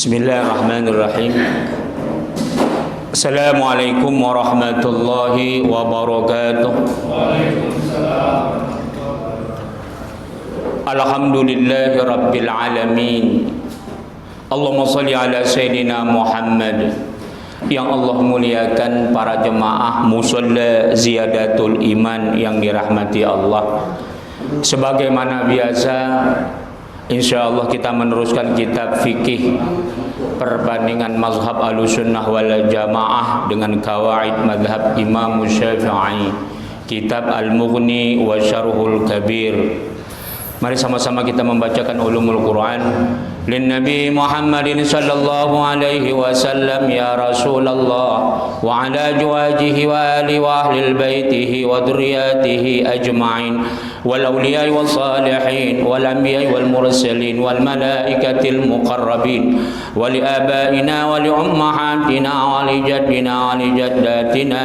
Bismillahirrahmanirrahim. Assalamualaikum warahmatullahi wabarakatuh. Alhamdulillahi rabbil alamin. Allahumma salli ala Sayyidina Muhammad. Yang Allah muliakan para jemaah musalla ziyadatul iman yang dirahmati Allah. Sebagaimana biasa, InsyaAllah kita meneruskan kitab fikih perbandingan mazhab Ahlussunnah wal Jamaah dengan kawaid mazhab Imam Syafi'i, kitab Al-Mughni wa Syarhul Kabir. Mari sama-sama kita membacakan ulumul Quran. Lin Nabi Muhammadin sallallahu alaihi wasallam ya Rasulullah wa ala azwajihi wa ali wa ahlil baitihi wa dzurriyyatihi ajma'in wal awliya wal salihin wal anbiya wal mursalin wal malaikatil muqarrabin wa li abaina wa li ummahatina wa li jaddina wa li jaddatina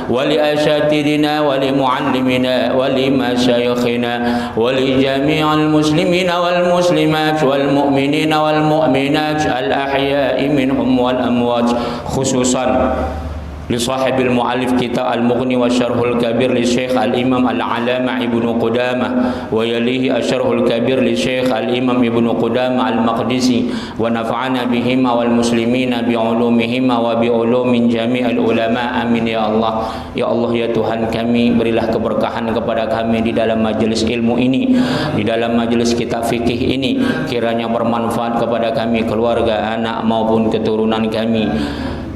wa li asatidina wa li muallimina wa li masyayikhina wa li jami'il muslimina wal muslimat wal mu'minina wal mu'minat al ahya'i minhum wal amwat, khususan li sahibil mu'allif kitab Al-Mughni wa Syarhul Kabir li Syekh Al-Imam Al-Alama Ibnu Qudamah wa yalihi Asy-Syarhul Kabir li Syekh Al-Imam Ibnu Qudamah Al-Maqdisi wa nafa'ana bihima wal muslimina bi ulumihima wa bi ulumin jami'il ulama, amin ya Allah. Ya Allah ya Tuhan kami, berilah keberkahan kepada kami di dalam majelis ilmu ini, di dalam majelis kitab fikih ini, kiranya bermanfaat kepada kami, keluarga, anak maupun keturunan kami.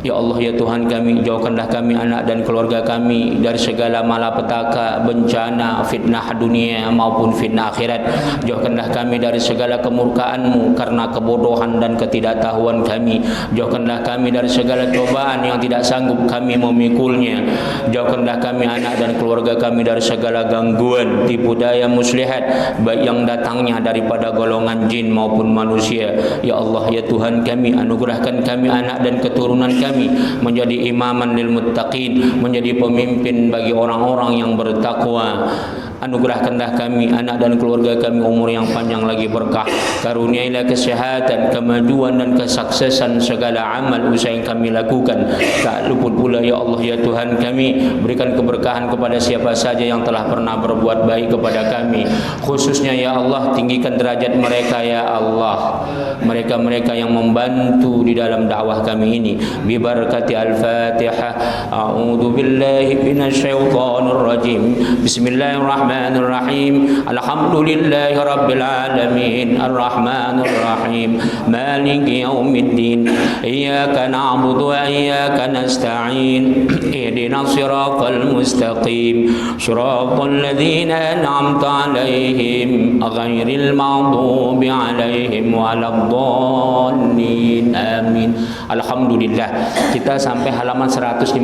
Ya Allah ya Tuhan kami, jauhkanlah kami, anak dan keluarga kami dari segala malapetaka, bencana, fitnah dunia maupun fitnah akhirat. Jauhkanlah kami dari segala kemurkaan-Mu karena kebodohan dan ketidaktahuan kami. Jauhkanlah kami dari segala cobaan yang tidak sanggup kami memikulnya. Jauhkanlah kami, anak dan keluarga kami dari segala gangguan, tipu daya muslihat, baik yang datangnya daripada golongan jin maupun manusia. Ya Allah ya Tuhan kami, anugerahkan kami, anak dan keturunan kami menjadi imaman lil muttaqin, menjadi pemimpin bagi orang-orang yang bertakwa. Anugerahkanlah kami, anak dan keluarga kami, umur yang panjang lagi berkah. Karuniailah kesehatan, kemajuan dan kesuksesan segala amal usaha yang kami lakukan. Tak luput pula ya Allah ya Tuhan kami, berikan keberkahan kepada siapa saja yang telah pernah berbuat baik kepada kami. Khususnya ya Allah, tinggikan derajat mereka ya Allah, mereka-mereka yang membantu di dalam dakwah kami ini. Bi barakati al-Fatihah. A'udzu billahi minasyaitonir rajim. Bismillahirrahmanirrahim. Alhamdulillahi rabbil alamin. Arrahmanir rahim. Maliki yaumiddin. Iyyaka na'budu wa iyyaka nasta'in. Ihdinas siratal mustaqim. Shiratal ladzina an'amta 'alaihim ghairil maghdubi 'alaihim waladdallin. Amin. Alhamdulillah. Kita sampai halaman 154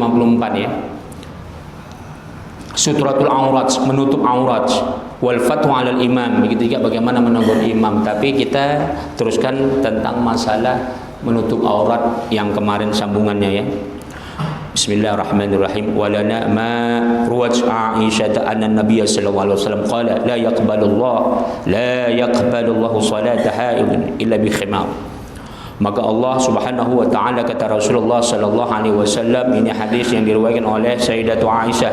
ya. Sutratul aurat, menutup aurat, wal fatwa 'alal imam, begitu juga bagaimana menegur imam. Tapi kita teruskan tentang masalah menutup aurat yang kemarin sambungannya ya. Bismillahirrahmanirrahim. Walana ma ruwat Aisyah anna Nabiy sallallahu alaihi wasallam qala la yaqbalullahu salata haidin illa bi khimar. Maka Allah Subhanahu wa taala, kata Rasulullah sallallahu alaihi wasallam, ini hadis yang diriwayatkan oleh Sayyidatu Aisyah,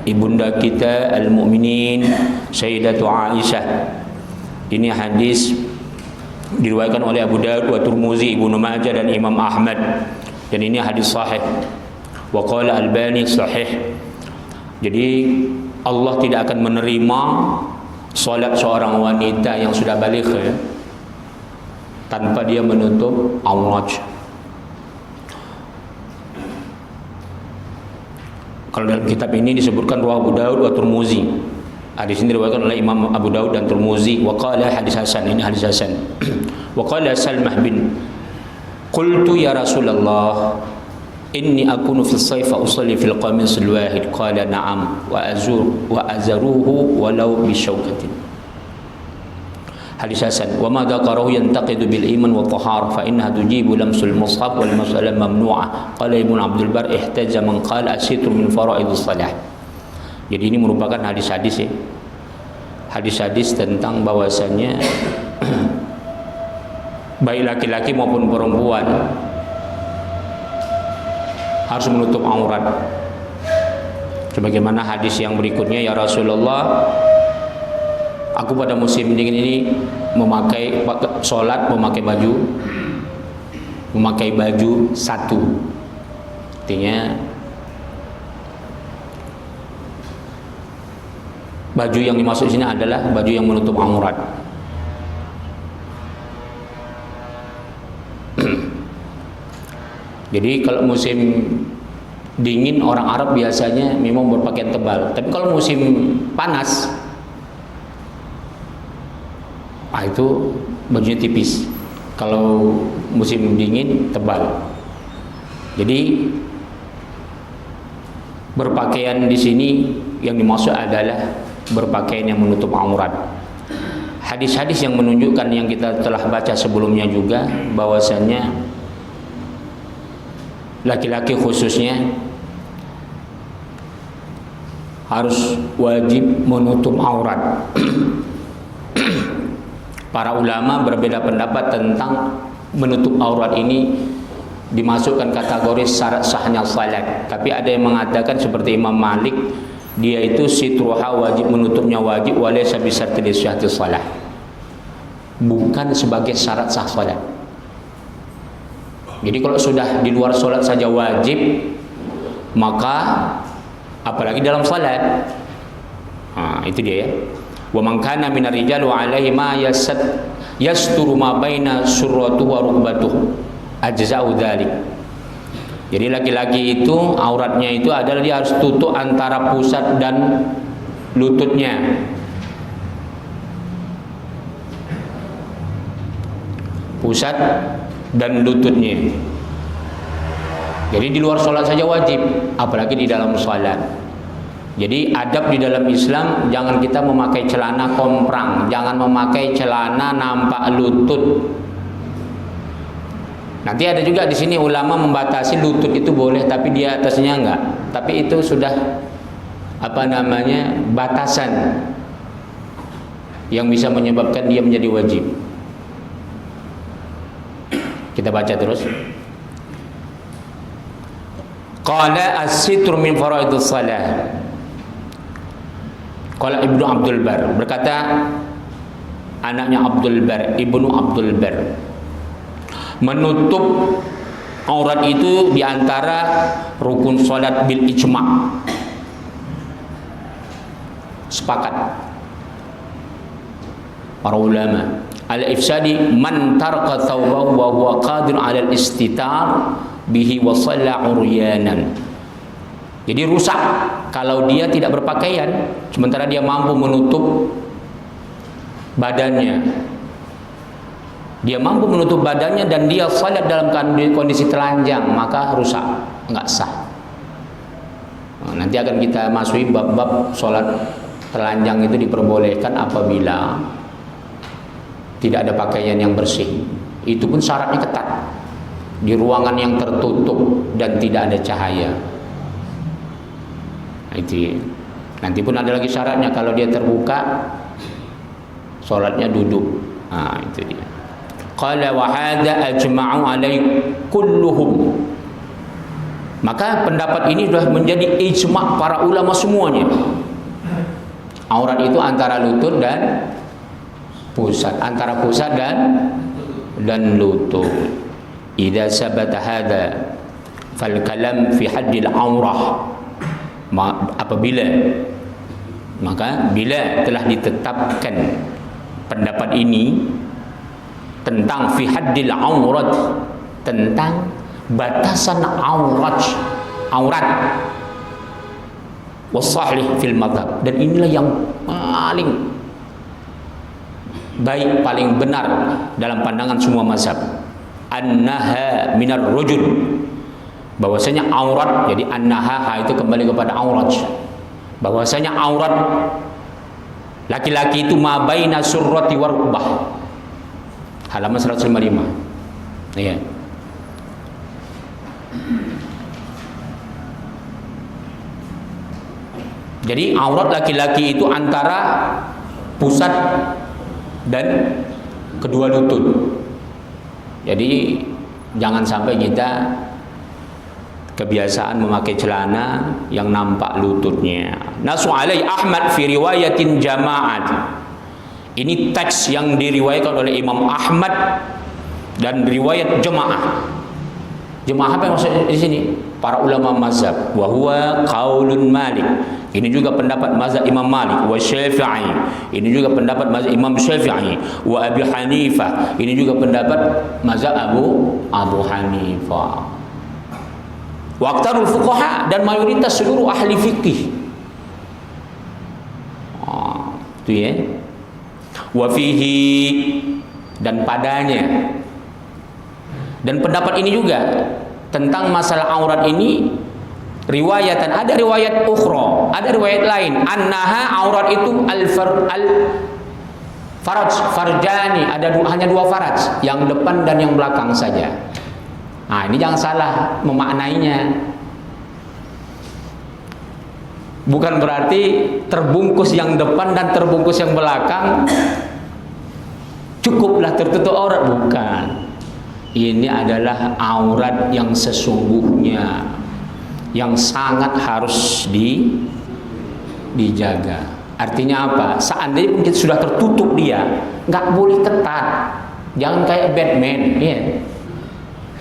ibunda kita al-mukminin Sayyidatu Aisyah. Ini hadis diriwayatkan oleh Abu Dawud wa Tirmizi, Ibnu Majah dan Imam Ahmad, dan ini hadis sahih. Wa qala Albani sahih. Jadi Allah tidak akan menerima salat seorang wanita yang sudah baligh ya, tanpa dia menutup aurat. Kalau dalam kitab ini disebutkan riwayat Abu Dawud wa Tirmizi. Hadis ini diriwayatkan oleh Imam Abu Dawud dan Tirmizi. Wa qala hadis hasan, ini hadis hasan. Wa qala Salmah bin qultu ya Rasulullah inni akunu fil sayf fa usalli fil qamis al wahid. Qala na'am wa azaruhu walau bi syaukatin. Hadis hasan. Wa ma dzakarahu yantaqidu bil iman wa tahar fa innaha tujibu lamsul mushaf wal mas'alah mamnu'ah. Qala Ibnu Abdul Bar ihtaja man qala asitru min faraidus salah. Jadi ini merupakan hadis-hadis ya. Hadis-hadis tentang bahwasanya baik laki-laki maupun perempuan harus menutup aurat. Sebagaimana hadis yang berikutnya, ya Rasulullah, aku pada musim dingin ini memakai sholat memakai baju satu. Artinya baju yang dimaksud sini adalah baju yang menutup aurat. Jadi kalau musim dingin orang Arab biasanya memang berpakaian tebal. Tapi kalau musim panas, itu bajunya tipis. Kalau musim dingin tebal. Jadi berpakaian di sini yang dimaksud adalah berpakaian yang menutup aurat. Hadis-hadis yang menunjukkan yang kita telah baca sebelumnya juga bahwasanya laki-laki khususnya harus wajib menutup aurat. Para ulama berbeda pendapat tentang menutup aurat ini dimasukkan kategori syarat sahnya salat. Tapi ada yang mengatakan seperti Imam Malik, dia itu sitruha wajib, menutupnya wajib, walaysa bisarti lisihati salat, bukan sebagai syarat sah salat. Jadi kalau sudah di luar salat saja wajib, maka apalagi dalam salat. Itu dia ya. Wa man kana minar rijal wa alaihi ma yasturu ma baina surratuhu wa rukbatuhu ajza'u dzalik. Jadi laki-laki itu auratnya itu adalah dia harus tutup antara pusat dan lututnya. Pusat dan lututnya. Jadi di luar sholat saja wajib, apalagi di dalam sholat. Jadi adab di dalam Islam, jangan kita memakai celana komprang, jangan memakai celana nampak lutut. Nanti ada juga di sini ulama membatasi lutut itu boleh, tapi di atasnya enggak. Tapi itu sudah batasan yang bisa menyebabkan dia menjadi wajib. Kita baca terus. Qala as-sitru min faraidus shalah. Qala Ibnu Abdul Bar, berkata anaknya Abdul Bar, Ibnu Abdul Bar, menutup aurat itu diantara rukun salat bil ijma'. Sepakat para ulama. Al-ifsadi man tarqa thawbahu wa huwa qadir 'ala al-istitar bihi wa shalla 'uryanan. Jadi rusak kalau dia tidak berpakaian sementara dia mampu menutup badannya. Dia mampu menutup badannya dan dia salat dalam kondisi telanjang, maka rusak, enggak sah. Nanti akan kita masuki bab-bab salat telanjang itu diperbolehkan apabila tidak ada pakaian yang bersih. Itu pun syaratnya ketat. Di ruangan yang tertutup dan tidak ada cahaya. Itu. Nanti pun ada lagi syaratnya, kalau dia terbuka salatnya duduk. Itu dia. Qala wa hadza ajma'u alaihi kulluhum. Maka pendapat ini sudah menjadi ijma' para ulama semuanya. Aurat itu antara lutut dan pusat, antara pusat dan lutut. Idza sabata hadza fal kalam fi haddil aurah. Apabila bila telah ditetapkan pendapat ini tentang fi haddil aurat, tentang batasan aurat wasahih fil madhab, dan inilah yang paling baik, paling benar dalam pandangan semua mazhab, annaha minar rujul, bahwasanya aurat, jadi annaha itu kembali kepada aurat, bahwasanya aurat laki-laki itu ma baina surrati wa rukbah, halaman 155. Ya. Jadi aurat laki-laki itu antara pusat dan kedua lutut. Jadi jangan sampai kita kebiasaan memakai celana yang nampak lututnya. Nasu alai Ahmad fi riwayatin jama'at. Ini teks yang diriwayatkan oleh Imam Ahmad dan riwayat jemaah. Jemaah apa yang maksudnya di sini? Para ulama mazhab. Wa huwa qaulun Malik. Ini juga pendapat mazhab Imam Malik. Wa Syafi'i. Ini juga pendapat mazhab Imam Syafi'i. Wa Abi Hanifah. Ini juga pendapat mazhab Abu Hanifah. Wa aktsarul fuqaha, dan mayoritas seluruh ahli fikih. Itu ya. Wa fihi, dan padanya. Dan pendapat ini juga tentang masalah aurat ini riwayatan, ada riwayat ukhra, ada riwayat lain, annaha aurat itu faraj, farjani, ada hanya dua faraj, yang depan dan yang belakang saja. Nah, ini jangan salah memaknainya. Bukan berarti terbungkus yang depan dan terbungkus yang belakang cukuplah tertutup aurat, bukan. Ini adalah aurat yang sesungguhnya, yang sangat harus dijaga. Artinya apa? Seandainya mungkin sudah tertutup dia, nggak boleh ketat. Jangan kayak Batman, ya.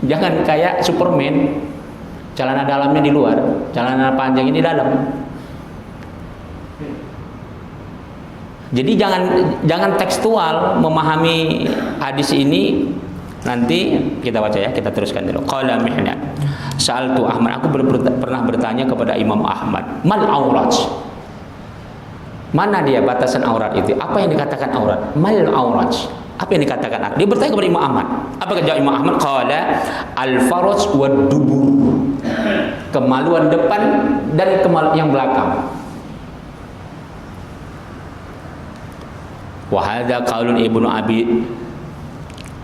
Jangan kayak Superman, celana dalamnya di luar, celana panjangnya di dalam. Jadi jangan tekstual memahami hadis ini. Nanti kita baca ya, kita teruskan dulu. Qala Mihnad, sa'altu Ahmad, aku pernah bertanya kepada Imam Ahmad, mal aurat? Mana dia batasan aurat itu? Apa yang dikatakan aurat? Mal aurat? Apa yang dikatakan? Dia bertanya kepada Imam Ahmad. Apa kata Imam Ahmad? Qala al-faraj wad dubur. Kemaluan depan dan kemaluan yang belakang. Wa hadza qaulun Ibnu Abi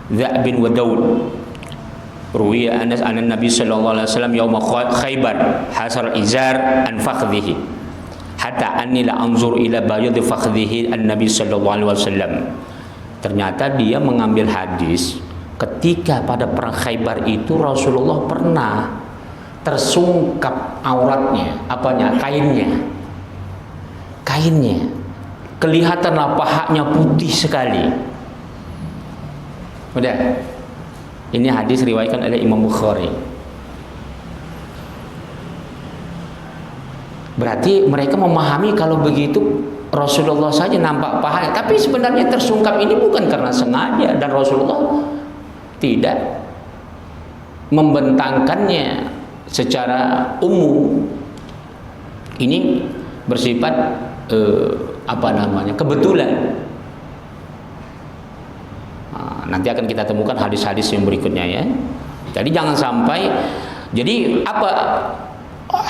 Dza'b wa Daud. Ruwiya Anas an Nabi sallallahu alaihi wasallam yaum Khaybar hasar izar an fakhdhihi hatta anni la anzur ila bayad fakhdhihi an-nabi sallallahu alaihi wasallam. Ternyata dia mengambil hadis ketika pada perang Khaybar itu Rasulullah pernah tersungkap auratnya, apanya? Kainnya. Kelihatanlah pahanya putih sekali. Udah. Ini hadis riwayatkan oleh Imam Bukhari. Berarti mereka memahami kalau begitu Rasulullah saja nampak pahanya, tapi sebenarnya tersungkap ini bukan karena sengaja, dan Rasulullah tidak membentangkannya secara umum. Ini bersifat kebetulan. Nanti akan kita temukan hadis-hadis yang berikutnya ya. Jadi jangan sampai. Jadi apa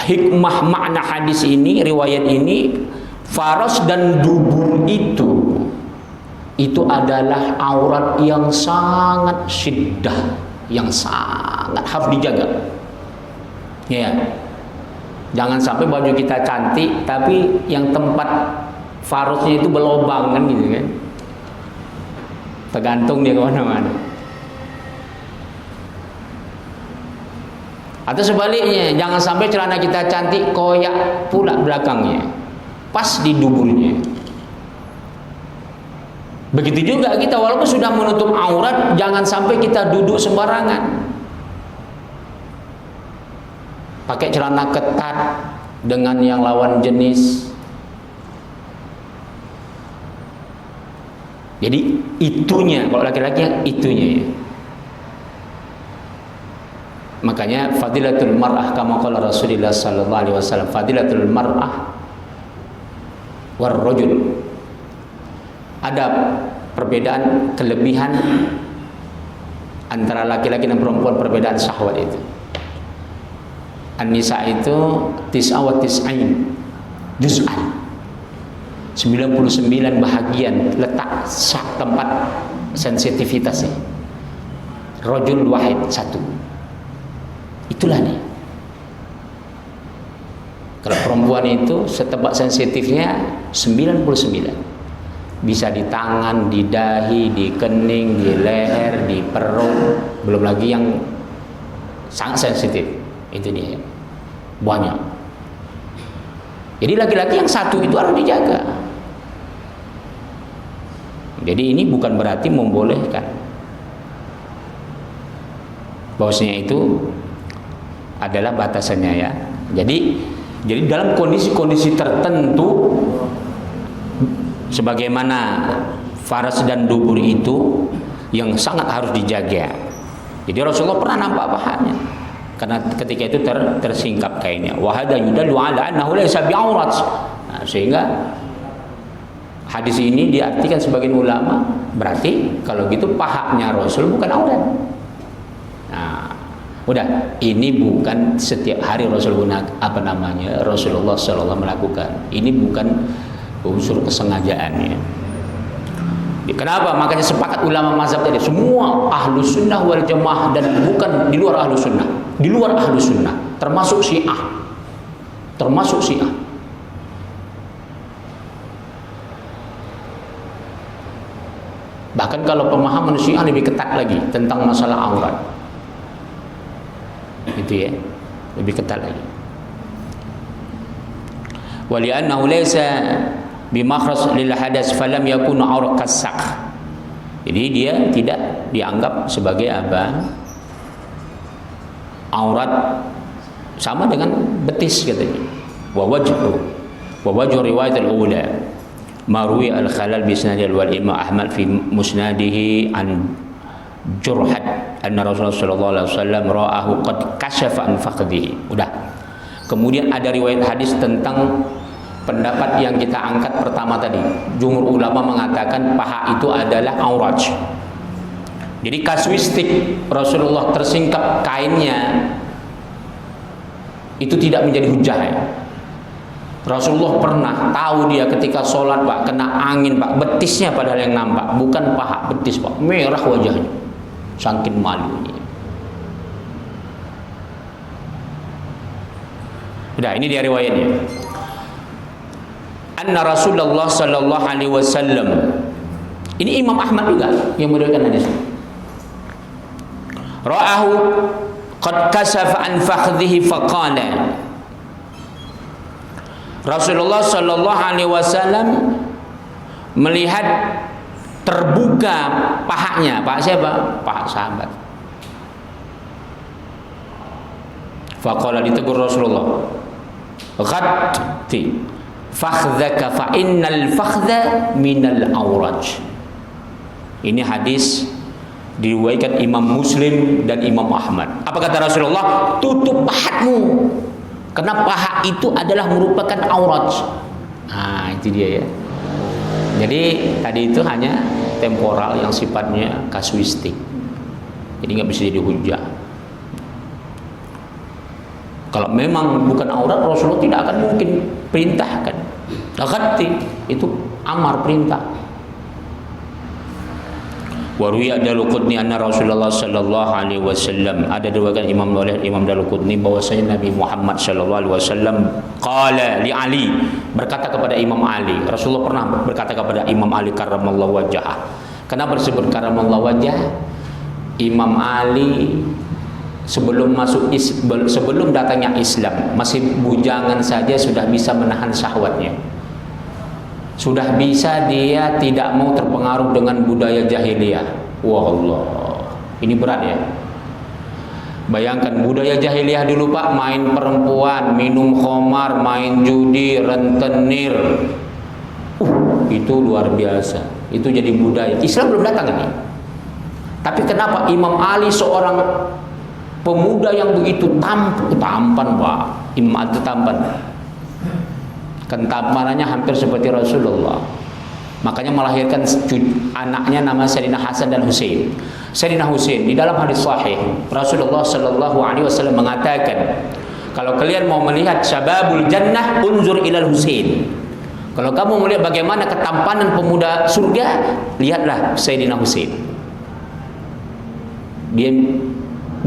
hikmah makna hadis ini, riwayat ini? Faras dan dubur itu adalah aurat yang sangat syiddah, yang sangat harus dijaga. Ya. Jangan sampai baju kita cantik tapi yang tempat farasnya itu berlobang kan gitu kan. Tergantung dia kemana-mana. Atau sebaliknya, jangan sampai celana kita cantik koyak pula belakangnya, pas di duburnya. Begitu juga kita, walaupun sudah menutup aurat, jangan sampai kita duduk sembarangan. Pakai celana ketat dengan yang lawan jenis. Jadi itunya, kalau laki-laki yang itunya ya. Makanya fadilatul mar'ah kama qala Rasulullah sallallahu alaihi wasallam, fadilatul mar'ah war rajul. Ada perbedaan kelebihan antara laki-laki dan perempuan, perbedaan syahwat itu. An-nisa itu tis'a wa tis'ain juz'an. 99 bahagian letak tempat sensitivitasnya. Rajul wahid, satu. Itulah nih. Kalau perempuan itu setempat sensitifnya 99. Bisa di tangan, di dahi, di kening, di leher, di perut, belum lagi yang sangat sensitif. Itu dia ya. Banyak. Jadi laki-laki yang satu itu harus dijaga. Jadi ini bukan berarti membolehkan. Bahwasanya itu adalah batasannya ya. Jadi dalam kondisi-kondisi tertentu sebagaimana faras dan dubur itu yang sangat harus dijaga. Jadi Rasulullah pernah nampak pahanya karena ketika itu tersingkap kainnya. Wa hada yudallu ala annahu laysa bi'aurat. Nah, sehingga hadis ini diartikan sebagian ulama berarti kalau gitu pahanya Rasul bukan aurat. Nah, udah, ini bukan setiap hari Rasulullah SAW melakukan. Ini bukan unsur kesengajaannya. Kenapa? Makanya sepakat ulama mazhab tadi, semua ahlu sunnah wal jamaah dan bukan di luar ahlu sunnah, di luar ahlu sunnah, termasuk Syiah, bahkan kalau pemahaman Syiah lebih ketat lagi tentang masalah aurat, itu ya, lebih ketat lagi. Wali'annahu laysa bimakhraj lil hadas falam yakun aurat kasak. Jadi dia tidak dianggap sebagai apa? Aurat, sama dengan betis katanya. Wa wajhu riwayat al-ula marwi al-khalal bi isnadil wal imam Ahmad fi musnadihi an Jurhad anna Rasulullah sallallahu alaihi wasallam ra'ahu qad kashafa an faqdihi. Udah. Kemudian ada riwayat hadis tentang pendapat yang kita angkat pertama tadi. Jumhur ulama mengatakan paha itu adalah aurat. Jadi kasuistik Rasulullah tersingkap kainnya itu tidak menjadi hujah ya. Rasulullah pernah tahu dia ketika sholat Pak, kena angin Pak, betisnya padahal yang nampak, bukan paha, betis Pak, merah wajahnya, saking malunya. Udah, ini dia riwayatnya. Anna Rasulullah sallallahu alaihi wasallam. Ini Imam Ahmad juga yang meriwayatkan hadis. Ra'ahu qad kasafa an fakhdhihi faqala. Rasulullah sallallahu alaihi wasallam melihat terbuka pahanya. Paha siapa? Paha sahabat. Faqala, ditegur Rasulullah, ghatti fakhdhaka fa innal fakhdha minal auraj. Ini hadis diriwayatkan Imam Muslim dan Imam Ahmad. Apa kata Rasulullah? Tutup pahatmu, karena paha itu adalah merupakan aurat. Nah, itu dia ya. Jadi tadi itu hanya temporal yang sifatnya kasuistik. Jadi nggak bisa jadi hujah. Kalau memang bukan aurat, Rasulullah tidak akan mungkin perintahkan. Ghatti itu amar, perintah. Wa ruwiya Daluqutni anna Rasulullah sallallahu alaihi wasallam, ada diriwayatkan Imam Daluqutni bahwasanya Nabi Muhammad sallallahu alaihi wasallam qala li Ali, berkata kepada Imam Ali. Rasulullah pernah berkata kepada Imam Ali karramallahu wajhah. Kenapa disebut karramallahu wajhah? Imam Ali sebelum datangnya Islam, masih bujangan saja sudah bisa menahan syahwatnya. Sudah bisa dia tidak mau terpengaruh dengan budaya jahiliyah. Wah Allah, ini berat ya. Bayangkan budaya jahiliyah dulu Pak, main perempuan, minum khamar, main judi, rentenir. Itu luar biasa. Itu jadi budaya. Islam belum datang ini. Tapi kenapa Imam Ali seorang pemuda yang begitu tampan Pak, Imam Ali itu tampan. Kentampanannya hampir seperti Rasulullah. Makanya melahirkan anaknya nama Sayyidina Hasan dan Husain. Sayyidina Husain di dalam hadis sahih Rasulullah sallallahu alaihi wasallam mengatakan, kalau kalian mau melihat syababul jannah, unzur ilal Husain. Kalau kamu melihat bagaimana ketampanan pemuda surga, lihatlah Sayyidina Husain. Dia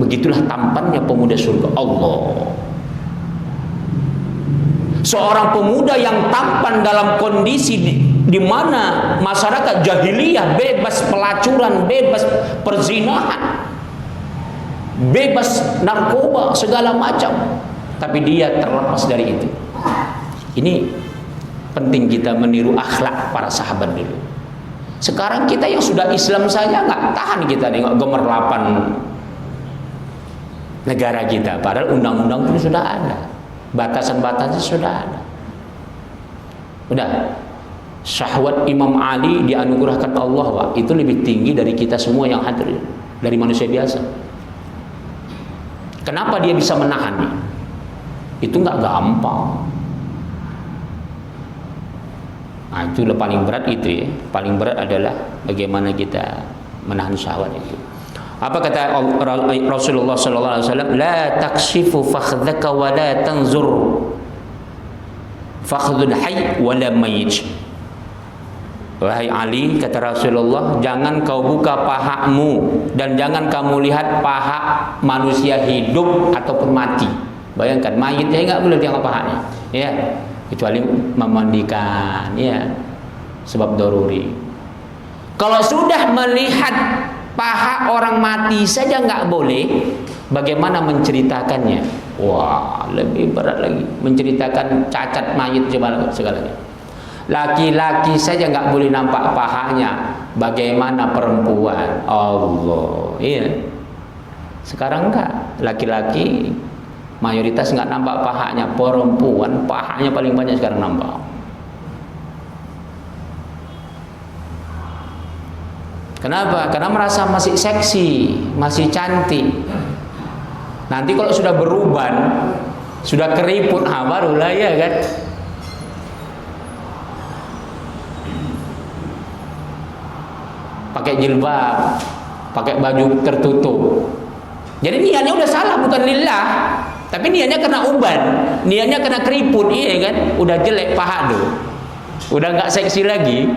begitulah tampannya pemuda surga. Allah. Seorang pemuda yang tampan dalam kondisi di mana masyarakat jahiliyah bebas pelacuran, bebas perzinahan, bebas narkoba segala macam, tapi dia terlepas dari itu. Ini penting kita meniru akhlak para sahabat dulu. Sekarang kita yang sudah Islam saja nggak tahan kita nengok gemerlapan negara kita, padahal undang-undang itu sudah ada, batasan-batasan sudah ada. Udah, syahwat Imam Ali dianugerahkan Allah, Pak, itu lebih tinggi dari kita semua yang hadir, dari manusia biasa. Kenapa dia bisa menahannya? Itu nggak gampang. Nah, itu paling berat itu ya. Paling berat adalah bagaimana kita menahan syahwat itu. Apa kata Rasulullah sallallahu alaihi wasallam? La takshifu fakhdhaka wa la tanzur fakhdhul hayy wa la mayyit. Wahai Ali, kata Rasulullah, jangan kau buka pahamu dan jangan kamu lihat paha manusia hidup ataupun mati. Bayangkan, mayit ya nggak boleh tengok pahanya, ya, kecuali memandikan, ya, sebab daruri. Kalau sudah melihat paha orang mati saja nggak boleh, bagaimana menceritakannya? Wah, lebih berat lagi, menceritakan cacat mayit segalanya. Laki-laki saja nggak boleh nampak pahanya, bagaimana perempuan? Allah, iya. Sekarang enggak, laki-laki mayoritas nggak nampak pahanya, perempuan pahanya paling banyak sekarang nampak. Kenapa? Karena merasa masih seksi, masih cantik. Nanti kalau sudah beruban, sudah keriput, barulah ya kan. Pakai jilbab, pakai baju tertutup. Jadi niatnya udah salah, bukan lillah, tapi niatnya kena uban, niatnya kena keriput, iya kan? Udah jelek paha tuh, udah nggak seksi lagi.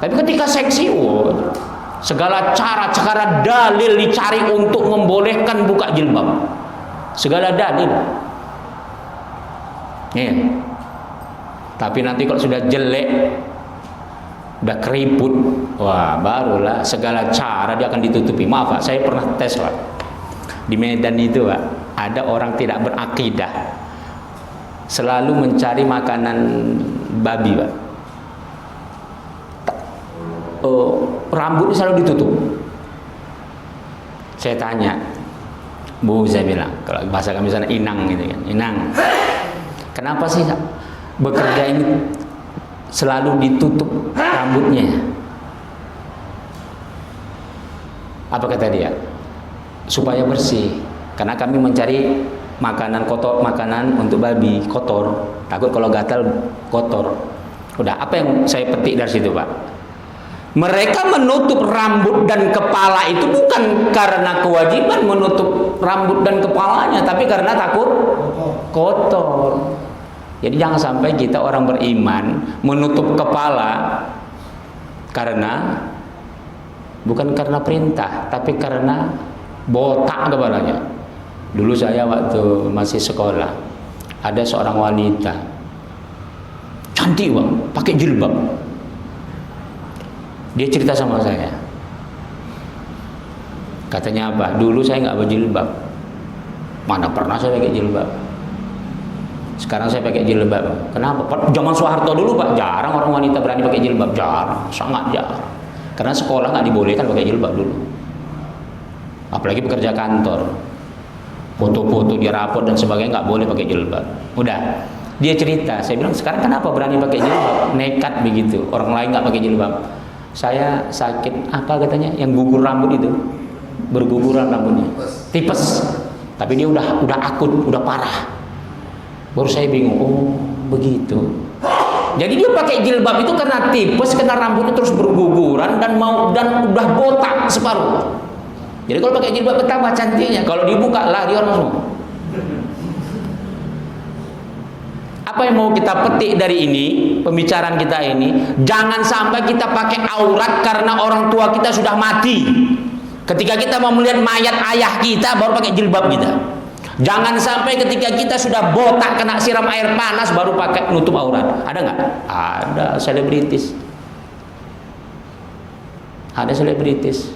Tapi ketika seksi, segala cara dalil dicari untuk membolehkan buka jilbab, segala dalil. Iya. Tapi nanti kalau sudah jelek, udah keriput, wah barulah segala cara dia akan ditutupi. Maaf Pak, saya pernah tes Pak, di Medan itu Pak, ada orang tidak berakidah, selalu mencari makanan babi Pak. Rambutnya selalu ditutup. Saya tanya, Bu, saya bilang, kalau bahasa kami sana inang gitu kan, inang, kenapa sih bekerja ini selalu ditutup rambutnya? Apa kata dia? Supaya bersih. Karena kami mencari makanan kotor, makanan untuk babi kotor. Takut kalau gatal kotor. Udah, apa yang saya petik dari situ Pak? Mereka menutup rambut dan kepala itu bukan karena kewajiban menutup rambut dan kepalanya, tapi karena takut kotor. Jadi jangan sampai kita orang beriman menutup kepala bukan karena perintah, tapi karena botak kepalanya. Dulu saya waktu masih sekolah, ada seorang wanita cantik Bang, pakai jilbab. Dia cerita sama saya, katanya apa? Dulu saya nggak berjilbab, mana pernah saya pakai jilbab. Sekarang saya pakai jilbab. Kenapa? Zaman Soeharto dulu Pak, jarang orang wanita berani pakai jilbab, jarang, sangat jarang. Karena sekolah nggak dibolehkan pakai jilbab dulu. Apalagi pekerja kantor, foto-foto dia rapot dan sebagainya nggak boleh pakai jilbab. Udah, dia cerita. Saya bilang sekarang kenapa berani pakai jilbab? Nekat begitu. Orang lain nggak pakai jilbab. Saya sakit apa katanya? Yang gugur rambut itu, berguguran rambutnya, tipes. Tapi dia udah akut, udah parah. Baru saya bingung, oh begitu. Jadi dia pakai jilbab itu karena tipes, karena rambutnya terus berguguran dan udah botak separuh. Jadi kalau pakai jilbab betapa cantiknya, kalau dibuka lah dia orang semua. Apa yang mau kita petik dari ini, pembicaraan kita ini? Jangan sampai kita pakai aurat karena orang tua kita sudah mati. Ketika kita mau melihat mayat ayah kita, baru pakai jilbab kita. Jangan sampai ketika kita sudah botak kena siram air panas baru pakai nutup aurat. Ada nggak? Ada selebritis. Ada selebritis.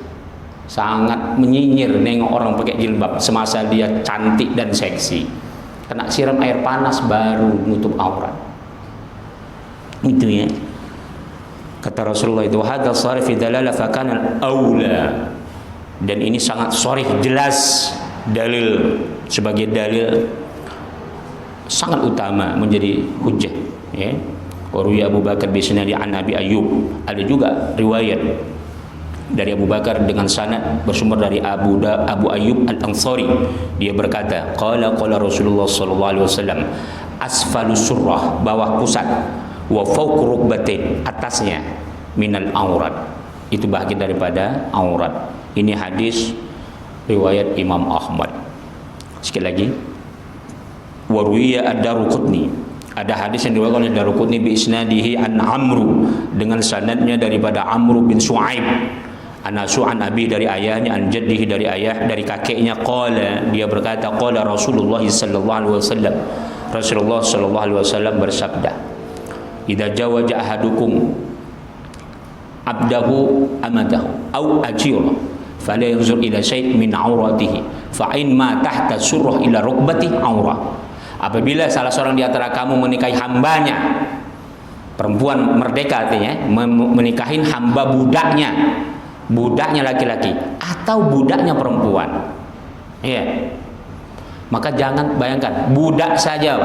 Sangat menyinyir nengok orang pakai jilbab semasa dia cantik dan seksi. Kena siram air panas baru nutup aurat. Itu ya. Kata Rasulullah itu hadza sharif dalala fa kana aula. Dan ini sangat sharih, jelas dalil, sebagai dalil sangat utama menjadi hujjah ya. Waruya Abu Bakar bisnadi an Abi Ayyub. Ada juga riwayat dari Abu Bakar dengan sanad bersumber dari Abu Ayyub Al-Ansari. Dia berkata, qala Rasulullah sallallahu alaihi wasallam, asfalus surrah, bawah pusat, wa fawq rukbatain, atasnya, minal aurat, itu bahagian daripada aurat. Ini hadis riwayat Imam Ahmad. Sekali lagi, waruya ad-Daruqutni, ada hadis yang diriwayatkan oleh Daruqutni bi isnadihi an Amru, dengan sanadnya daripada Amru bin Shu'aib, anasu an abi, dari ayahnya, an jaddihi, dari ayah, dari kakeknya, qala, dia berkata, qala Rasulullah sallallahu alaihi wasallam, Rasulullah sallallahu alaihi wasallam bersabda, idza jawaja ahadukum abdahu amatahu au ajira fala yanzur ila syai' min auratihi fa in ma tahta surrah ila rukbati aurah. Apabila salah seorang di antara kamu menikahi hambanya, perempuan merdeka artinya, menikahin hamba budaknya laki-laki atau budaknya perempuan, iya, maka jangan, bayangkan budak saja,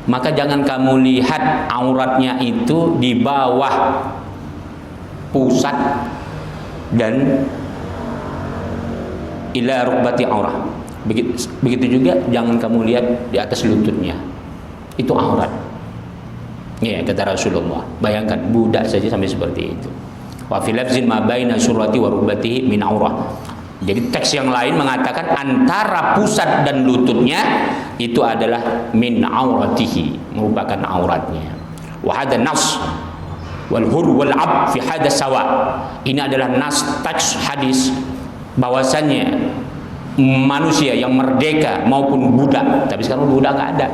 maka jangan kamu lihat auratnya itu di bawah pusat dan ila rukbati aurah. Begitu juga jangan kamu lihat di atas lututnya, itu aurat. Ya, kata Rasulullah. Bayangkan budak saja sampai seperti itu. Wa fi lafzin ma baina surrati wa rukbatihi min aurah. Jadi teks yang lain mengatakan antara pusat dan lututnya itu adalah min auratihi, merupakan auratnya. Wa hadha nas wal hur wal ab fi hadha sawa. Ini adalah nas teks hadis bahwasannya manusia yang merdeka maupun budak, tapi sekarang budak nggak ada.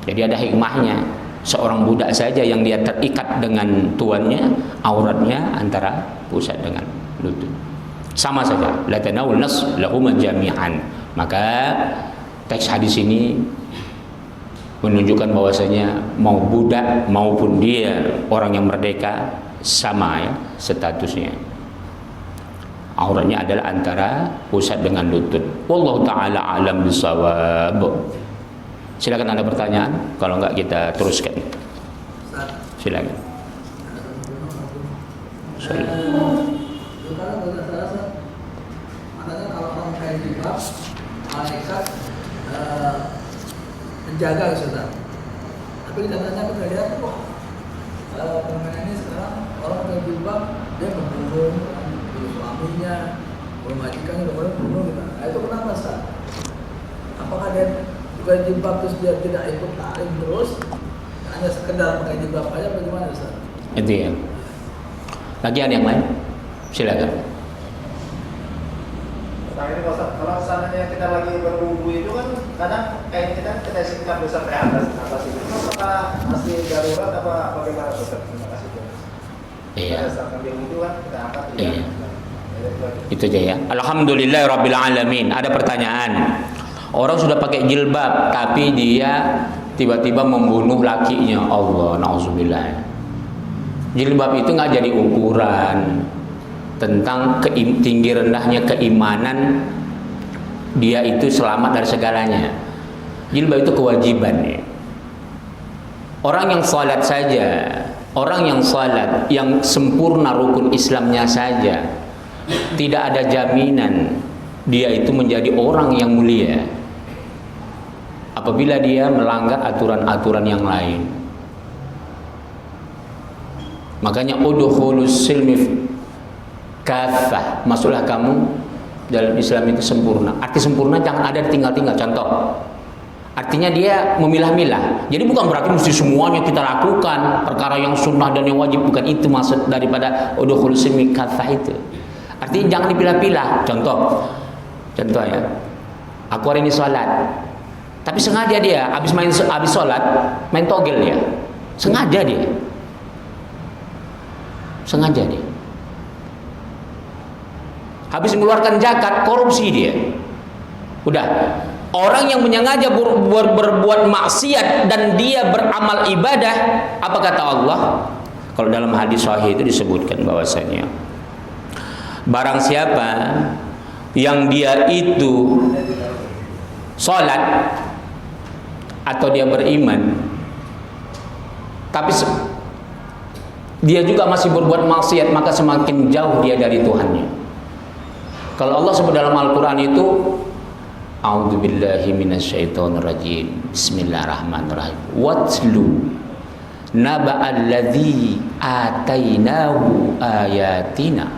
Jadi ada hikmahnya. Seorang budak saja yang dia terikat dengan tuannya, auratnya antara pusat dengan lutut. Sama saja. La tanawul nas lahum jami'an. Maka teks hadis ini menunjukkan bahwasanya mau budak maupun dia orang yang merdeka sama ya statusnya. Auratnya adalah antara pusat dengan lutut. Wallahu taala alam bisawab. Silakan ada pertanyaan, kalau enggak kita teruskan. Silakan. Makanya kalau orang kayak jilbab, malaikat menjaga Ustaz. Tapi katanya aku lihat, wah, fenomena ini sekarang orang kayak jilbab dia membunuh suaminya, majikannya, kemudian bunuh gitu. Nah, itu kenapa Ustaz? Apakah dia bukan jilbab terus dia tidak ikut ta'lim terus, hanya sekedar pakai jilbab aja, bagaimana Ustaz? Itu ya. Lagi ada yang lain? Silakan. Nah ini kalau seandainya kita lagi berwudu itu kan kadang kayak kita sikap besar ke atas itu, apakah masih darurat apa bagaimana Ustaz? Terima kasih. Iya. Sambil wudu kan kita angkat. Iya. Itu aja ya. Alhamdulillah rabbil alamin. Ada pertanyaan. Orang sudah pakai jilbab tapi dia tiba-tiba membunuh lakinya. Allah, nauzubillah. Jilbab itu nggak jadi ukuran tentang tinggi rendahnya keimanan dia itu selamat dari segalanya. Jilbab itu kewajiban ya. Orang yang salat saja, orang yang salat yang sempurna rukun Islamnya saja, tidak ada jaminan dia itu menjadi orang yang mulia apabila dia melanggar aturan-aturan yang lain. Makanya udkhulus silmi kafah, masuklah kamu dalam Islam itu sempurna. Arti sempurna jangan ada tinggal-tinggal. Contoh, artinya dia memilah-milah. Jadi bukan berarti mesti semuanya kita lakukan perkara yang sunnah dan yang wajib, bukan itu maksud daripada udkhulus silmi kafah itu. Artinya jangan dipilah-pilah. Contoh ya, aku hari ini sholat, tapi sengaja dia habis sholat main togel dia, sengaja dia. Habis mengeluarkan zakat, korupsi dia. Udah, orang yang menyengaja berbuat maksiat dan dia beramal ibadah, apa kata Allah? Kalau dalam hadis sahih itu disebutkan bahwasanya barang siapa yang dia itu sholat atau dia beriman, tapi dia juga masih berbuat maksiat, maka semakin jauh dia dari Tuhannya. Kalau Allah sebut dalam Al-Quran itu, A'udzubillahi minasyaitonirrajim, Bismillahirrahmanirrahim, Watlu naba'alladzi atainahu ayatina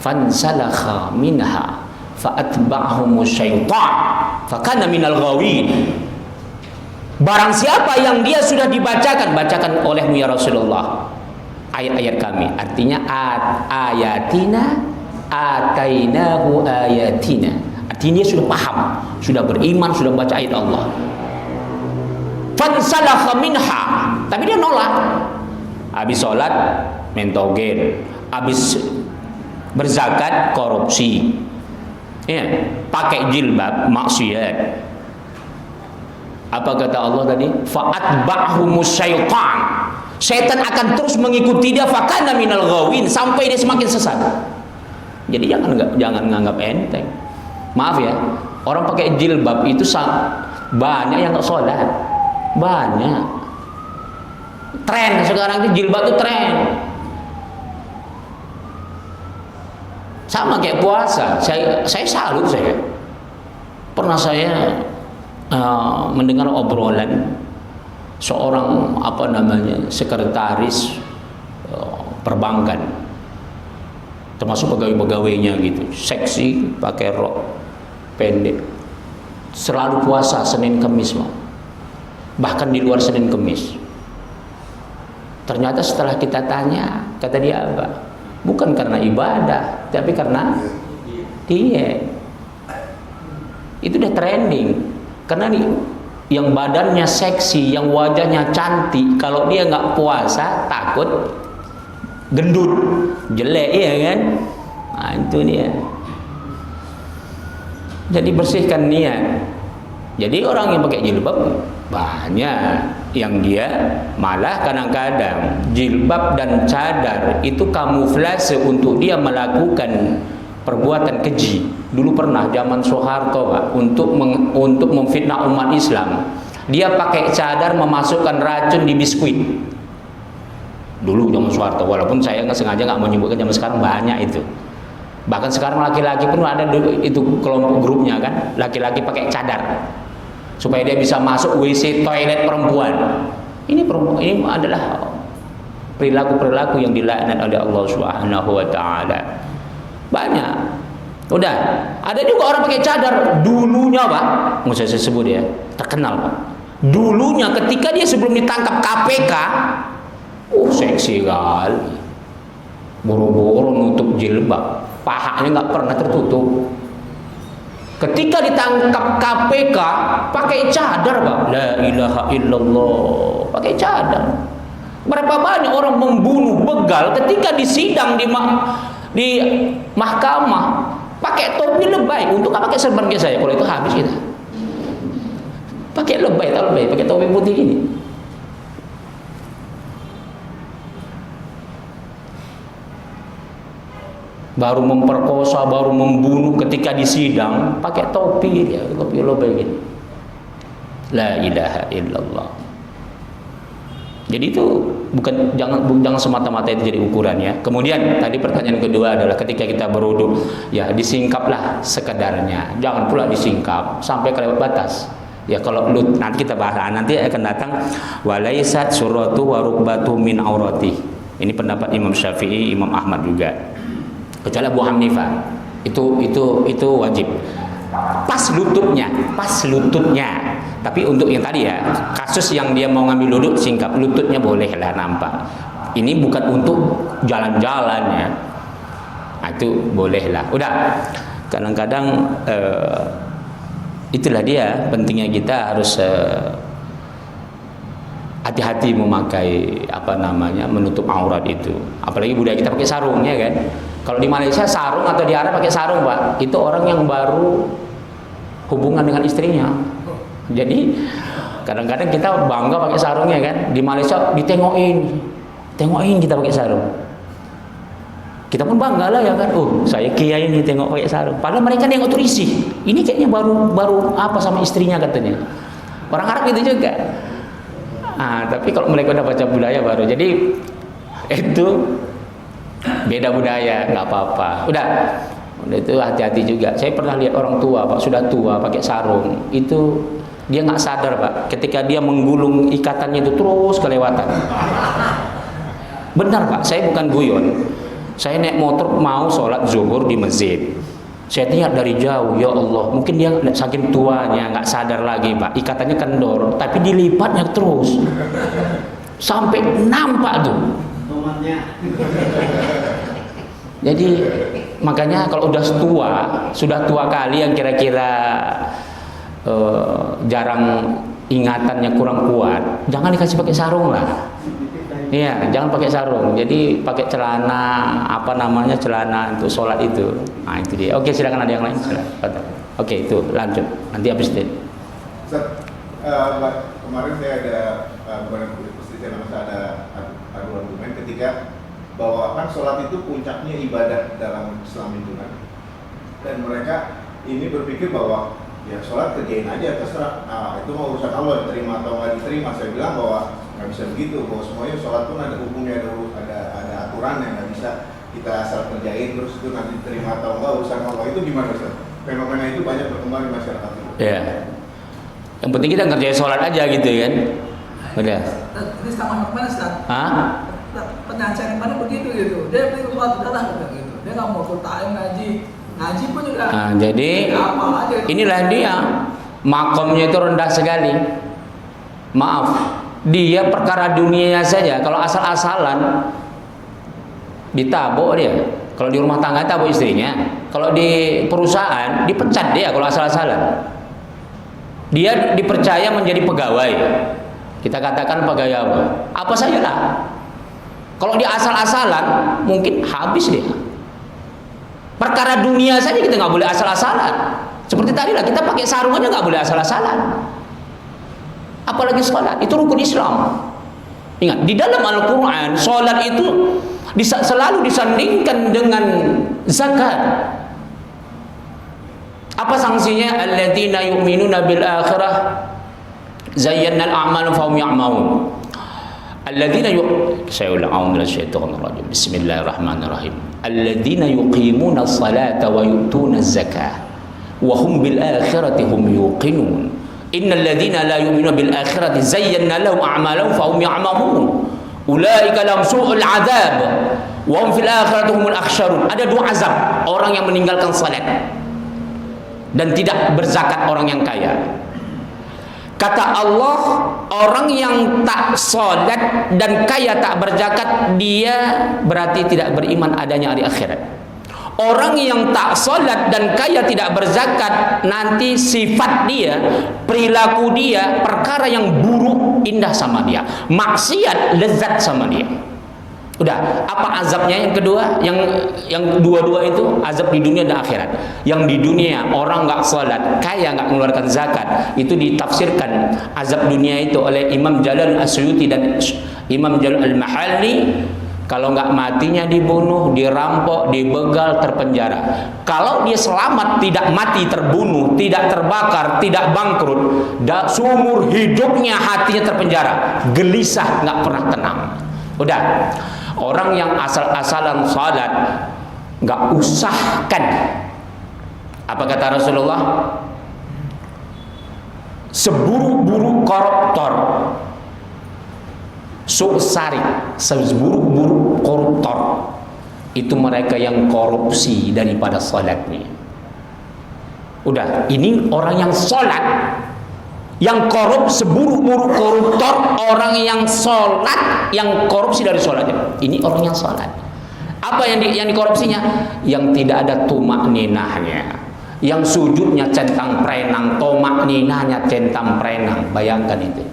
fansalakha minha fa'atba'ahumus syaitan fakana minal ghawin. Barang siapa yang dia sudah bacakan olehmu ya Rasulullah ayat-ayat kami, artinya ayatina atainahu ayatina, artinya dia sudah paham, sudah beriman, sudah baca ayat Allah. Fansalakha minha, tapi dia nolak. Habis sholat main togel, habis berzakat korupsi, ya, pakai jilbab maksiat. Apa kata Allah tadi? Fa'atba'humus syaitan, setan akan terus mengikuti dia, fakana minal ghawin, sampai dia semakin sesat. Jadi jangan nganggap enteng. Maaf ya, orang pakai jilbab itu banyak yang nggak sholat, banyak. Tren sekarang itu jilbab itu tren. Sama kayak puasa, saya salut. Pernah saya mendengar obrolan seorang sekretaris perbankan, termasuk pegawai-pegawainya gitu, seksi, pakai rok pendek, selalu puasa Senin Kemis, bahkan di luar Senin Kemis. Ternyata setelah kita tanya, kata dia apa? Bukan karena ibadah, tapi karena diet. Itu udah trending. Karena yang badannya seksi, yang wajahnya cantik, kalau dia nggak puasa takut gendut, jelek, ya kan? Nah, itu dia. Jadi bersihkan niat. Jadi orang yang pakai jilbab banyak yang dia malah kadang-kadang jilbab dan cadar itu kamuflase untuk dia melakukan perbuatan keji. Dulu pernah zaman Soeharto, Pak, untuk memfitnah umat Islam, dia pakai cadar memasukkan racun di biskuit. Dulu zaman Soeharto, walaupun saya nggak sengaja nggak menyebutkan, zaman sekarang banyak itu. Bahkan sekarang laki-laki pun ada itu kelompok grupnya kan, laki-laki pakai cadar supaya dia bisa masuk WC toilet perempuan. Ini adalah perilaku-perilaku yang dilaknat oleh Allah Subhanahu wa taala. Banyak. Udah, ada juga orang pakai cadar dulunya, Pak. Nggak usah saya sebut ya, terkenal, Pak. Dulunya ketika dia sebelum ditangkap KPK, seksi kali. Boro-boro nutup jilbab, pahanya nggak pernah tertutup. Ketika ditangkap KPK pakai cadar, Pak. La ilaha illallah, pakai cadar. Berapa banyak orang membunuh begal ketika disidang di mahkamah pakai topi lebay. Untuk apa pakai serban kayak saya? Kalau itu habis kita. Pakai lebay, pakai topi putih ini. Baru memperkosa, baru membunuh ketika disidang pakai topi dia, topi lebay gini. La ilaha illallah. Jadi itu jangan semata-mata itu jadi ukuran ya. Kemudian tadi pertanyaan kedua adalah ketika kita berwudu, ya disingkaplah sekedarnya. Jangan pula disingkap sampai kelewat batas. Ya kalau nanti kita bahas, nanti akan datang walaisat suratu wa rukbatu min aurati. Ini pendapat Imam Syafi'i, Imam Ahmad juga. Kecuali Abu Hanifah. Itu wajib. Pas lututnya. Tapi untuk yang tadi ya, kasus yang dia mau ngambil duduk singkap, lututnya boleh lah nampak. Ini bukan untuk jalan-jalan ya. Nah, itu boleh lah. Udah. Kadang-kadang itulah dia pentingnya kita harus hati-hati memakai menutup aurat itu. Apalagi budaya kita pakai sarung, ya kan. Kalau di Malaysia sarung atau di Arab pakai sarung, Pak, itu orang yang baru hubungan dengan istrinya. Jadi kadang-kadang kita bangga pakai sarungnya kan. Di Malaysia tengokin kita pakai sarung. Kita pun bangga lah ya kan. Oh, saya kiai ini tengok pakai sarung. Padahal mereka nengok tuh risih. Ini kayaknya baru apa sama istrinya katanya. Orang Arab itu juga. Tapi kalau mereka udah baca budaya baru. Jadi itu beda budaya, nggak apa-apa. Udah itu hati-hati juga. Saya pernah lihat orang tua, Pak, sudah tua pakai sarung. Itu dia nggak sadar, Pak. Ketika dia menggulung ikatannya itu terus kelewatan. Benar, Pak. Saya bukan guyon. Saya naik motor mau sholat zuhur di masjid. Saya lihat dari jauh, ya Allah, mungkin dia saking tuanya nggak sadar lagi, Pak. Ikatannya kendor, tapi dilipatnya terus sampai nampak tuh. Jadi makanya kalau sudah tua kali yang kira-kira jarang ingatannya kurang kuat, jangan dikasih pakai sarung lah. Iya, jangan pakai sarung. Jadi pakai celana celana untuk sholat itu. Nah itu dia. Oke, silakan ada yang lain. Silakan. Oke, itu lanjut. Nanti habis itu. Kemarin saya ada adu argumen ketika bahwa kan sholat itu puncaknya ibadah dalam Islam itu kan. Dan mereka ini berpikir bahwa ya sholat kerjain aja terserah. Itu mau urusan Allah, diterima atau nggak diterima. Saya bilang bahwa nggak bisa begitu, bahwa semuanya sholat pun ada hukumnya, ada aturan yang nggak bisa kita asal kerjain terus itu nanti diterima atau enggak urusan Allah. Itu gimana, Ustaz? Fenomena itu banyak berkembang di masyarakat itu. Ya. Yang penting kita ngerjain sholat aja gitu kan. Udah. Ini sama mana, Ustaz? Penyajian mana begitu gitu. Dia beli sholat udah gitu. Dia nggak mau full time ngaji pun juga. Jadi inilah dia makomnya itu rendah sekali. Maaf, dia perkara dunia saja. Kalau asal-asalan ditabok dia. Kalau di rumah tangga tabok istrinya. Kalau di perusahaan dipecat dia kalau asal-asalan. Dia dipercaya menjadi pegawai. Kita katakan pegawai apa saja lah. Kalau dia asal-asalan mungkin habis dia. Perkara dunia saja kita nggak boleh asal-asalan. Seperti tadi lah, kita pakai sarung aja nggak boleh asal-asalan. Apalagi sholat, itu rukun Islam. Ingat, di dalam Al-Quran sholat itu selalu disandingkan dengan zakat. Apa sanksinya? Alladzina yu'minuna bil akhirah zayyana al-a'mal fahum ya'maun. Saya ulang, a'udzubillahi bismillahirrahmanirrahim. Alladzina yuqimuna as-salata wa yu'tuna az-zakah wa hum bil akhirati hum yuqinun. Innal ladzina la yu'minuna bil akhirati zayyana lahum a'malahum fahum ya'mamun. Ulaika lahum su'ul 'adzab wa hum fil akhirati humul akhsyarun. Ada dua azab orang yang meninggalkan salat dan tidak berzakat, orang yang kaya. Kata Allah, orang yang tak sholat dan kaya tak berzakat, dia berarti tidak beriman adanya hari akhirat. Orang yang tak sholat dan kaya tidak berzakat, nanti sifat dia, perilaku dia, perkara yang buruk indah sama dia, maksiat lezat sama dia. Udah, apa azabnya yang kedua? Yang dua-dua itu azab di dunia dan akhirat. Yang di dunia orang nggak sholat, kaya nggak mengeluarkan zakat, itu ditafsirkan azab dunia itu oleh Imam Jalal As-Suyuti dan Imam Jalal Al-Mahalli. Kalau nggak matinya dibunuh, dirampok, dibegal, terpenjara. Kalau dia selamat, tidak mati, terbunuh, tidak terbakar, tidak bangkrut, seumur hidupnya hatinya terpenjara, gelisah, nggak pernah tenang. Udah. Orang yang asal-asalan salat nggak usahkan. Apa kata Rasulullah? Seburuk-buruk koruptor, seburuk-buruk koruptor itu mereka yang korupsi daripada salatnya. Udah, ini orang yang salat. Yang korup, seburuk-buruk koruptor, orang yang sholat, yang korupsi dari sholatnya. Ini orang yang sholat. Apa Apa yang dikorupsinya? Yang tidak ada tumak ninahnya, yang sujudnya centang prenang, tomak ninahnya centang prenang. Bayangkan itu.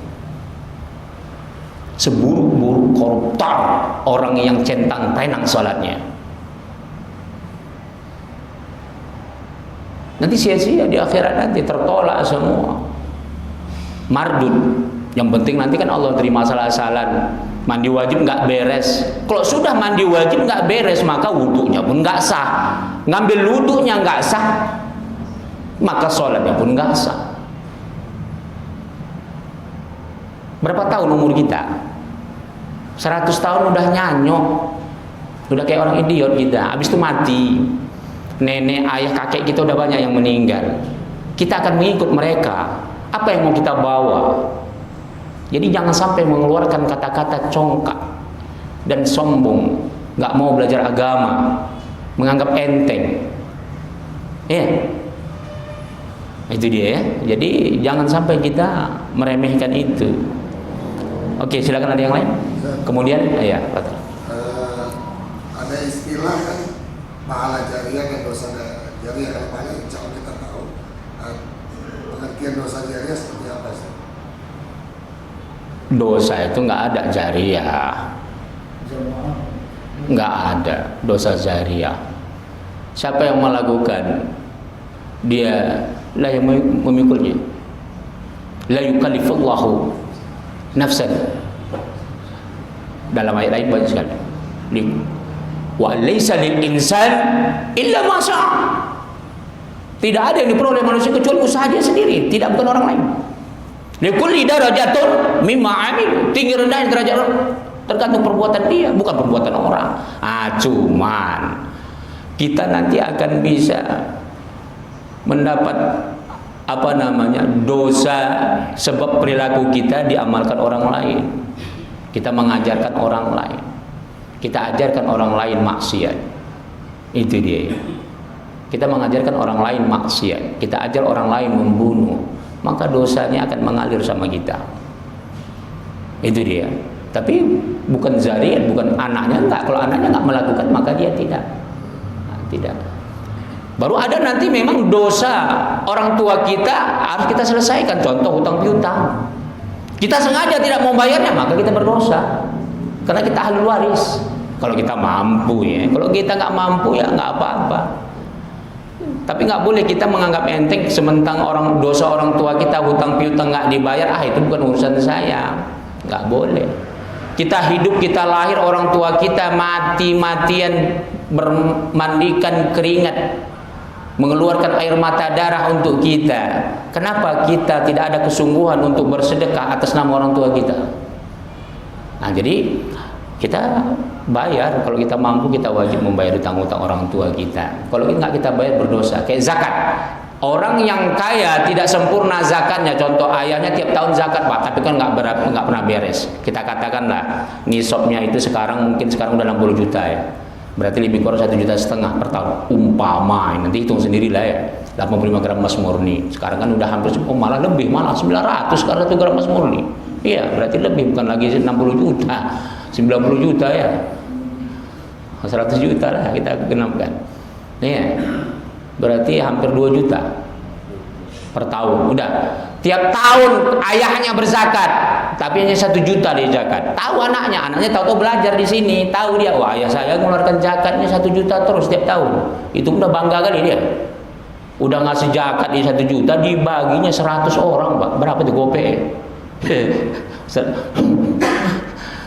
Seburuk-buruk koruptor orang yang centang prenang sholatnya. Nanti sia-sia di akhirat, nanti tertolak semua. Mardud. Yang penting nanti kan Allah terima salah-salah. Mandi wajib nggak beres. Kalau sudah mandi wajib nggak beres, maka wudhunya pun nggak sah. Ngambil wudhunya nggak sah, maka sholatnya pun nggak sah. Berapa tahun umur kita? 100 tahun udah nyanyok, udah kayak orang idiot kita. Habis itu mati. Nenek, ayah, kakek kita udah banyak yang meninggal. Kita akan mengikut mereka. Apa yang mau kita bawa? Jadi jangan sampai mengeluarkan kata-kata congkak dan sombong, nggak mau belajar agama, menganggap enteng. Itu dia ya. Jadi jangan sampai kita meremehkan itu. Oke, silakan, ada yang lain. Kemudian, ya, ada istilah kan pahala jariah dan dosa jariah. Kalau pahala insya Allah kita tahu. Pengertian dosa jariah seperti apa sih? Dosa itu nggak ada jariah, nggak ada dosa jariah. Siapa yang melakukan, dia lah yang memikulnya. La yukallifullahu nafsan. Dalam ayat lain banyak sekali. Wa laisa lil insan illa ma syaa. Tidak ada yang diperoleh manusia kecuali usaha dia sendiri, tidak bukan orang lain. Likulli darajatun mimma amil. Tinggi rendah derajat tergantung perbuatan dia, bukan perbuatan orang. Cuman kita nanti akan bisa mendapat dosa sebab perilaku kita diamalkan orang lain. Kita mengajarkan orang lain, kita ajarkan orang lain maksiat. Itu dia. Kita mengajarkan orang lain maksiat, kita ajar orang lain membunuh, maka dosanya akan mengalir sama kita. Itu dia. Tapi bukan zariat, bukan anaknya enggak. Kalau anaknya enggak melakukan, maka dia tidak. Tidak. Baru ada nanti memang dosa orang tua kita harus kita selesaikan. Contoh hutang piutang. Kita sengaja tidak mau bayarnya, maka kita berdosa. Karena kita ahli waris. Kalau kita mampu ya. Kalau kita nggak mampu ya nggak apa-apa. Tapi nggak boleh kita menganggap enteng sementang dosa orang tua kita hutang piutang nggak dibayar. Itu bukan urusan saya. Nggak boleh. Kita hidup, kita lahir, orang tua kita mati-matian bermandikan keringat, mengeluarkan air mata darah untuk kita. Kenapa kita tidak ada kesungguhan untuk bersedekah atas nama orang tua kita? Nah, jadi kita bayar. Kalau kita mampu, kita wajib membayar hutang-hutang orang tua kita. Kalau nggak kita bayar, berdosa. Kayak zakat. Orang yang kaya tidak sempurna zakatnya. Contoh, ayahnya tiap tahun zakat, Pak, tapi kan nggak pernah beres. Kita katakanlah nisabnya itu sekarang udah 60 juta ya. Berarti lebih kurang 1,5 juta per tahun. Umpama, nanti hitung sendirilah ya. 85 gram emas murni. Sekarang kan udah hampir, malah 900 sekarang 1 gram emas murni. Iya, berarti lebih, bukan lagi 60 juta, 90 juta ya. 100 juta lah kita genapkan. Iya. Berarti hampir 2 juta per tahun. Udah. Tiap tahun ayahnya berzakat, tapi hanya 1 juta dia zakat. Tahu anaknya tahu belajar di sini, tahu dia, wah ayah saya mengeluarkan zakatnya 1 juta terus tiap tahun. Itu udah bangga kali dia. Udah ngasih zakat di 1 juta, dibaginya 100 orang, Pak. Berapa tuh gope?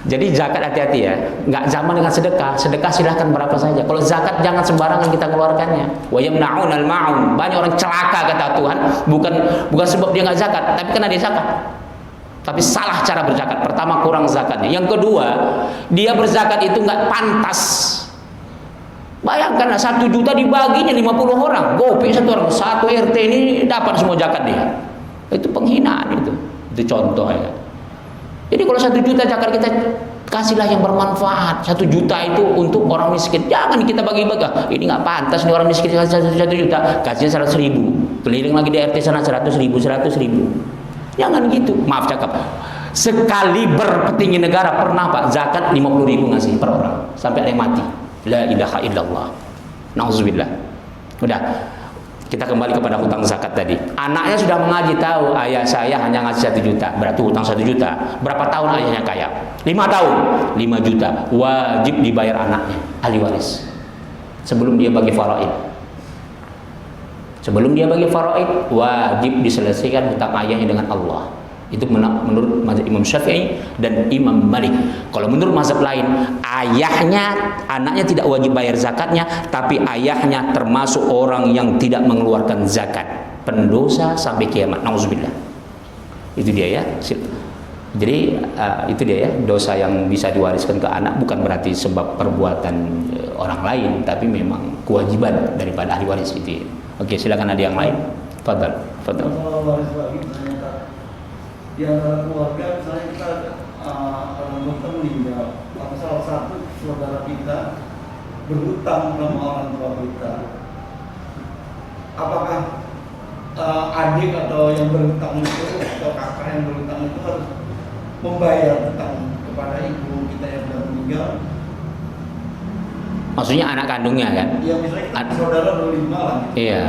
Jadi zakat hati-hati ya, nggak zaman dengan sedekah. Sedekah silahkan berapa saja. Kalau zakat jangan sembarangan kita keluarkannya. Wa yamna'unal ma'un. Banyak orang celaka kata Tuhan, bukan sebab dia nggak zakat, tapi karena dia zakat. Tapi salah cara berzakat. Pertama, kurang zakatnya. Yang kedua, dia berzakat itu nggak pantas. Bayangkan 1 juta dibaginya 50 orang, gope 1 orang, 1 RT ini dapat semua zakat dia. Itu penghinaan itu. Itu contoh ya. Jadi kalau 1 juta zakat kita kasihlah yang bermanfaat. 1 juta itu untuk orang miskin. Jangan kita bagi-bagi. Ini nggak pantas nih orang miskin 1 juta. Kasihnya 100.000. Keliling lagi di RT sana 100.000. Jangan gitu. Maaf cakap. Sekali berpetinggi negara pernah Pak zakat 50.000 ngasih per orang sampai ada yang mati. La ilaha illallah. Nauzubillah. Udah. Kita kembali kepada hutang zakat tadi. Anaknya sudah mengaji, tahu ayah saya hanya ngasih 1 juta, berarti hutang 1 juta. Berapa tahun ayahnya kaya? 5 tahun, 5 juta. Wajib dibayar anaknya, ahli waris. Sebelum dia bagi faraid. Sebelum dia bagi faraid, wajib diselesaikan hutang ayahnya dengan Allah. Itu menurut mazhab Imam Syafi'i dan Imam Malik. Kalau menurut mazhab lain, anaknya tidak wajib bayar zakatnya, tapi ayahnya termasuk orang yang tidak mengeluarkan zakat, pendosa sampai kiamat. Nauzubillah. Itu dia ya. Jadi itu dia ya, dosa yang bisa diwariskan ke anak bukan berarti sebab perbuatan orang lain, tapi memang kewajiban daripada ahli waris itu. Oke, silakan ada yang lain. Fadhal. Kalau waris lagi misalnya di antara keluarga, misalnya kita orang tua meninggal, atau salah satu saudara kita berhutang sama orang tua kita, apakah adik atau yang berhutang itu atau kakak yang berhutang itu harus membayar hutang kepada ibu kita yang sudah meninggal? Maksudnya anak kandungnya kan? Ya misalnya kita saudara berlima lah. Iya.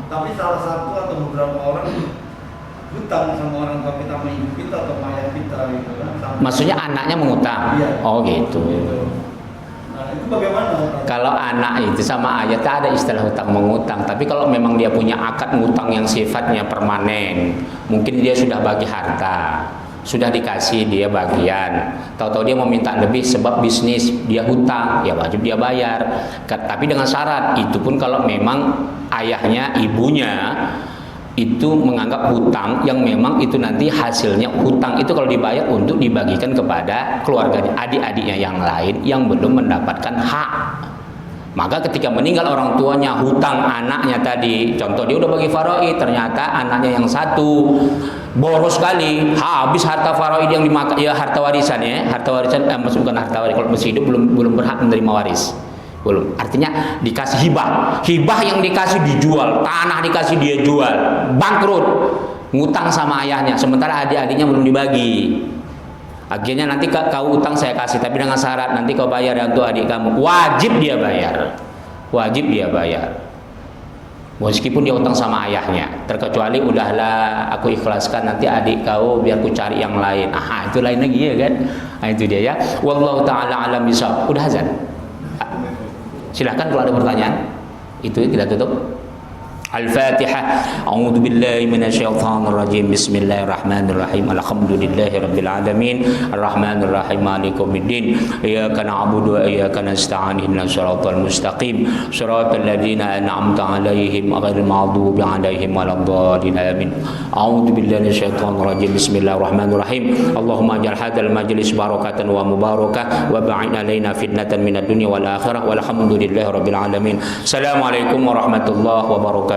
Tapi salah satu atau beberapa orang hutang sama orang tua kita, sama ibu kita atau ayah kita gitu kan. Maksudnya anaknya mengutang? Iya. Oh gitu. Nah itu bagaimana? Kalau anak itu sama ayah tak ada istilah hutang mengutang. Tapi kalau memang dia punya akad ngutang yang sifatnya permanen, mungkin dia sudah bagi harta, sudah dikasih dia bagian, tahu-tahu dia mau minta lebih sebab bisnis, dia hutang, ya wajib dia bayar. Tapi dengan syarat, itu pun kalau memang ayahnya, ibunya itu menganggap hutang yang memang itu nanti hasilnya, hutang itu kalau dibayar untuk dibagikan kepada keluarganya, adik-adiknya yang lain yang belum mendapatkan hak. Maka ketika meninggal orang tuanya, hutang anaknya tadi, contoh dia udah bagi faraid, ternyata anaknya yang satu boros sekali, habis harta faraid yang dimakan, ya harta warisan ya, harta warisan bukan harta waris, kalau masih hidup belum berhak menerima waris. Belum. Artinya dikasih hibah yang dikasih dijual, tanah dikasih dia jual, bangkrut, ngutang sama ayahnya, sementara adik-adiknya belum dibagi. Akhirnya nanti kau utang saya kasih, tapi dengan syarat nanti kau bayar untuk adik kamu. Wajib dia bayar, wajib dia bayar. Meskipun dia utang sama ayahnya, terkecuali udahlah aku ikhlaskan, nanti adik kau biar ku cari yang lain. Itu lain lagi ya kan? Itu dia ya. Wallahu taala alam bisawab. Udah azan. Silahkan kalau ada pertanyaan. Itu kita tutup. Al-Fatihah. A'udzu billahi minasyaitonir rajim. Bismillahirrahmanirrahim. Alhamdulillahi rabbil alamin. Arrahmanir rahim. Maliki yaumiddin. Iyyaka na'budu wa iyyaka nasta'in. Ihdinas siratal mustaqim. Siratal ladzina an'amta 'alaihim ghairil maghdubi 'alaihim waladdallin. Amin. A'udzu billahi minasyaitonir rajim. Bismillahirrahmanirrahim. Allahumma ij'al hadzal majlis barakatan wa mubarakah wa ba'id 'alaina fitnatan minad dunya wal akhirah. Walhamdulillahi rabbil alamin. Assalamualaikum warahmatullahi wabarakatuh.